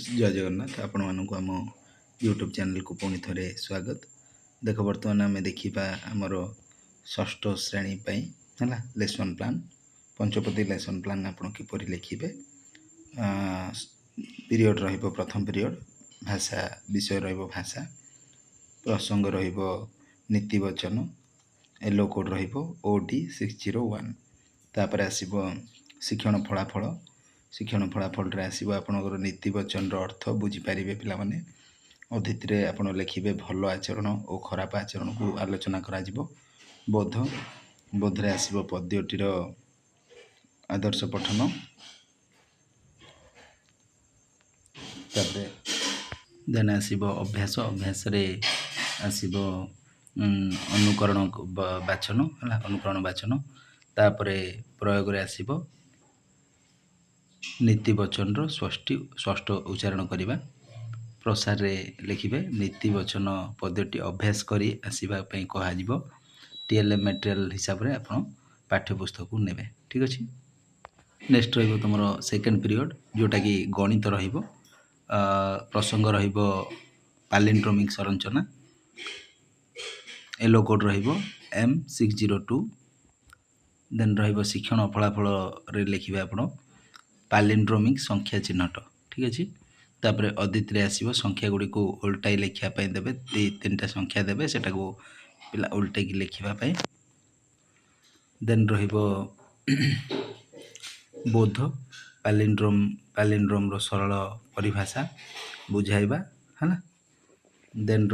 जय जगन्नाथ आपण मानक आम यूट्यूब चैनल को पुणी थे स्वागत। देख बर्तमान आम देखा आमर षष्ठ श्रेणी है लेसन प्लान पंचपदी लेसन प्लान आप किपर लिखे पीरियड प्रथम पीरियड भाषा विषय भाषा प्रसंग नीतिवचन येलो कोड ओडी 601 तापर आसब शिक्षण फलाफल शिक्षण फलाफल आसो आपणकर नीतिवचन अर्थ बुझीपारे पाने अतिथि आप लिखे भल आचरण और खराब आचरण को आलोचना करा बोध बोधरे आसो पद्यटीर आदर्श पठन देन आसो अभ्यास अभ्यास आसो अनुकरण बाचन है अनुकरण बाचन तापर प्रयोग आसो नीतिवचन षष्ठ उच्चारण करने प्रसार लिखे नीतिवचन पद्यटी अभ्यास करी आसवाई कह टीएलएम मटेरियल हिसाब से आप पाठ्यपुस्तक को नेबे। ठीक अच्छे नेक्स्ट तुम सेकेंड पीरियड जोटा कि गणित प्रसंग पैलिंड्रोमिक संरचना येलो कोड M602 देन शिक्षण फलाफल लिखे आप पैलिंड्रोमिक संख्या चिन्हट। ठीक अच्छे तापर अदिति आसो संख्या गुड़ी को उल्टाई लिखापी देवे तीन टा संख्या देवे सेटा को पिला उल्टे लिखापी देन बोध पैलिंड्रोम सरल परिभाषा बुझाइबा है ना देन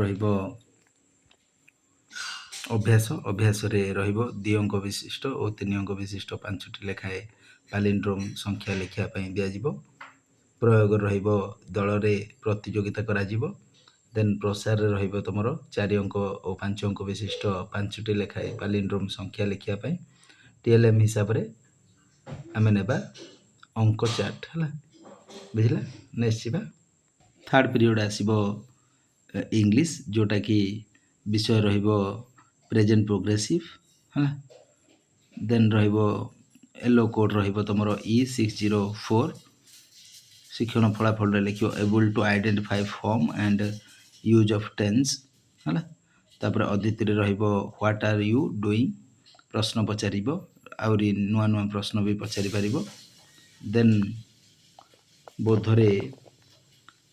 अभ्यास अभ्यास दि अंक विशिष्ट और 3 अंक विशिष्ट 5टी लेखाए पैलिंड्रोम संख्या लिखापी दिज्व प्रयोग दल में प्रतियोगिता करा देन प्रसार तुम 4 अंक और 5 अंक विशिष्ट 5टी लेखाए पैलिंड्रोम संख्या लिखापी टीएलएम हिसाब से आम ने अंक चार्ट है बुझला। नेक्स्ट जा थर्ड पीरियड आसो इंग्लिश जोटा कि विषय प्रेजेंट प्रोग्रेसिव है देन येलो कोड तुम E604 शिक्षण फलाफल लिख able to identify form and use of tense है तापर Aditi what are you doing प्रश्न पचार आउरी नुआ नुआ प्रश्न भी पचारि पार देन बोधरे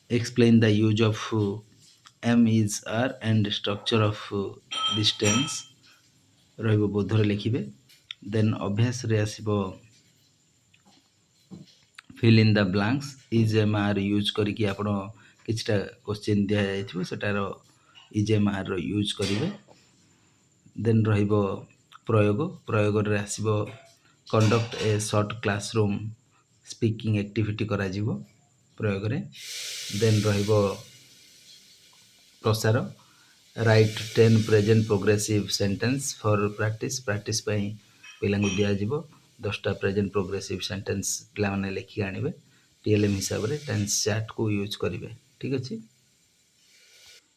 explain the use of am is are and structure of distance बोधरे लिखे देन अभ्यास रे आसो fill in the blanks is am are use करके आप किछटा क्वेश्चन दि जाइए सेटार इज एम आर यूज करेंगे देन प्रयोग प्रयोग आसो conduct a short classroom speaking activity करा प्रयोग देन प्रसार right 10 present progressive sentence for practice practice पिला दिज्व 10टा प्रेजेंट प्रोग्रेसिव सेंटेंस पिला माने लिखि आनिबे टीएलएम हिसाब से टेंस चार्ट को यूज करेंगे। ठीक अच्छे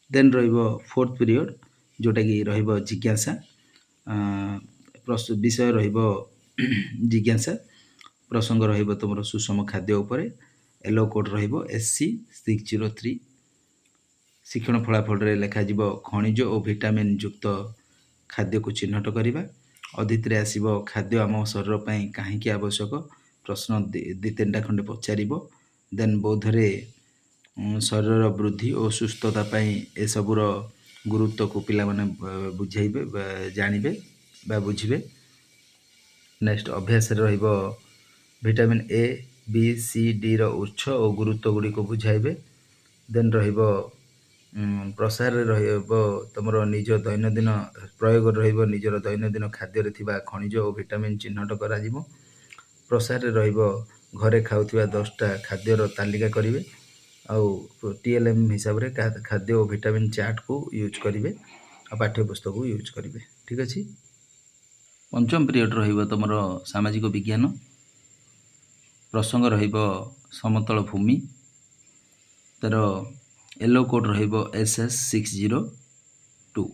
देन फोर्थ पीरियड जोटा कि जिज्ञासा विषय जिज्ञासा प्रसंग तुम सुषम खाद्य उपर येलो कोड SC603 शिक्षण फलाफल लिखा खनिज और विटामिन युक्त खाद्य को चिन्हट करवा अदिति आसो खाद्य आम शरीर पर कहीं आवश्यक प्रश्न दी 3टा खंडे पचार देन बोधरे शरीर वृद्धि और सुस्थता ए सबूर गुरुत्व को पिला माने बुझाइबे जानबे बा बुझे। नेक्स्ट अभ्यास vitamin A B C D उत्स और गुरुत्व गुड़ी को बुझाइबे देन प्रसार तुम निज दैनंदिन प्रयोग निजर दैनंदिन खाद्य खनिज और विटामिन चिन्हट करा प्रसार घरे खाऊा 10टा खाद्यर तालिका करेंगे आउ टीएलएम हिसाब से खाद्य और विटामिन चार्ट को यूज करेंगे और पाठ्यपुस्तक को यूज करेंगे। ठीक अच्छे पंचम पीरियड तुम सामाजिक विज्ञान प्रसंग समतल भूमि तार येलो कोड SS602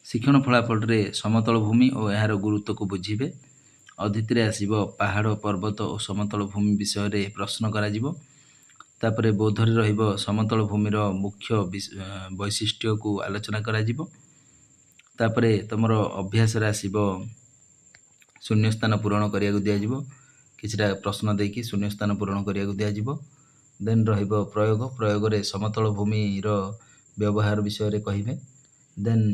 शिक्षण फलाफल समतल भूमि और यार गुरुत्व को बुझे अदिति आसो पहाड़ पर्वत और समतल भूमि विषय प्रश्न करा ତାପରେ ବୌଦ୍ଧରେ ରହିବ ସମତଳ ଭୂମିର ମୁଖ୍ୟ ବୈଶିଷ୍ଟ୍ୟକୁ ଆଲୋଚନା କରାଯିବ। ତାପରେ ତୁମର ଅଭ୍ୟାସରେ ଆସିବ ଶୂନ୍ୟସ୍ଥାନ ପୂରଣ କରିବାକୁ ଦିଆଯିବ, କିଛିଟା ପ୍ରଶ୍ନ ଦେଇକି ଶୂନ୍ୟସ୍ଥାନ ପୂରଣ କରିବାକୁ ଦିଆଯିବ। ଦେନ୍ ରହିବ ପ୍ରୟୋଗରେ ସମତଳ ଭୂମିର ବ୍ୟବହାର ବିଷୟରେ କହିବେ। ଦେନ୍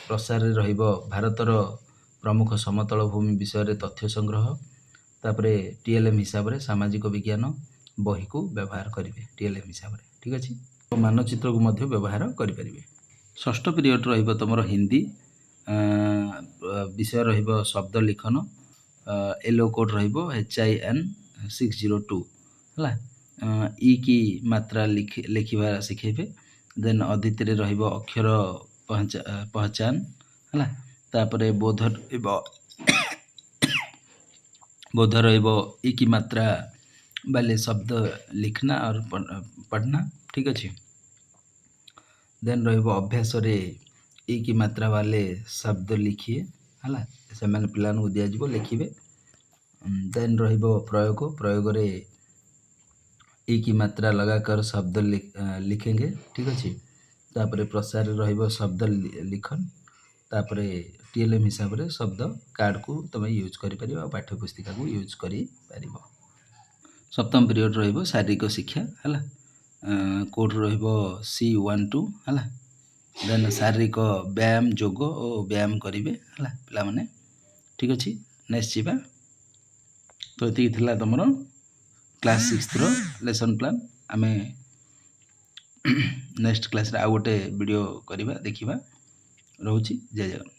ପ୍ରସାରରେ ରହିବ ଭାରତର ପ୍ରମୁଖ ସମତଳ ଭୂମି ବିଷୟରେ ତଥ୍ୟ ସଂଗ୍ରହ। ତାପରେ TLM ହିସାବରେ ସାମାଜିକ ବିଜ୍ଞାନ ବହିକୁ ବ୍ୟବହାର କରିବେ TLM ହିସାବରେ, ଠିକ୍ ଅଛି। ମାନଚିତ୍ରକୁ ମଧ୍ୟ ବ୍ୟବହାର କରିପାରିବେ। ଷଷ୍ଠ ପିରିୟଡ଼ ରହିବ ତୁମର ହିନ୍ଦୀ ବିଷୟ ରହିବ ଶବ୍ଦ ଲିଖନ। ଏଲୋ କୋଡ୍ ରହିବ HIN 602 ହେଲା। ଇ କି ମାତ୍ରା ଲେଖିବା ଶିଖେଇବେ। ଦେନ୍ ଅଦିତିରେ ରହିବ ଅକ୍ଷର ପହଚାନ ହେଲା। ତାପରେ ବୌଦ୍ଧ ରହିବ ଇ की मात्रा वाले शब्द लिखना और पढ़ना, ठीक अच्छे। देन ରହିବ ଅଭ୍ୟାସରେ ଇ की मात्रा वाले शब्द लिखिए ହେଲା, ସେମାନେ ପିଲାମାନଙ୍କୁ ଦିଆଯିବ ଲେଖିବେ। ଦେନ୍ ରହିବ ପ୍ରୟୋଗରେ ଇ की मात्रा लगाकर शब्द लिखेंगे, ठीक ଅଛି। ତାପରେ ପ୍ରସାରରେ ରହିବ ଶବ୍ଦ ଲିଖନ। ତାପରେ TLM ହିସାବରେ ଶବ୍ଦ କାର୍ଡ଼କୁ ତୁମେ ୟୁଜ୍ କରିପାରିବ ଆଉ ପାଠ୍ୟପୁସ୍ତିକାକୁ ୟୁଜ୍ କରିପାରିବ। ସପ୍ତମ ପିରିୟଡ଼ ରହିବ ଶାରୀରିକ ଶିକ୍ଷା ହେଲା। କୋଡ୍ ରହିବ C12 ହେଲା। ଦେନ୍ ଶାରୀରିକ ବ୍ୟାୟାମ, ଯୋଗ ଓ ବ୍ୟାୟାମ କରିବେ ହେଲା ପିଲାମାନେ, ଠିକ୍ ଅଛି। ନେକ୍ସଟ ଯିବା। ତ ଏତିକି ଥିଲା ତୁମର କ୍ଲାସ୍ 6ର ଲେସନ୍ ପ୍ଲାନ୍। ଆମେ ନେକ୍ସଟ କ୍ଲାସ୍ରେ ଆଉ ଗୋଟେ ଭିଡ଼ିଓ କରିବା, ଦେଖିବା। ରହୁଛି, ଜୟ ଜଗନ୍ନାଥ।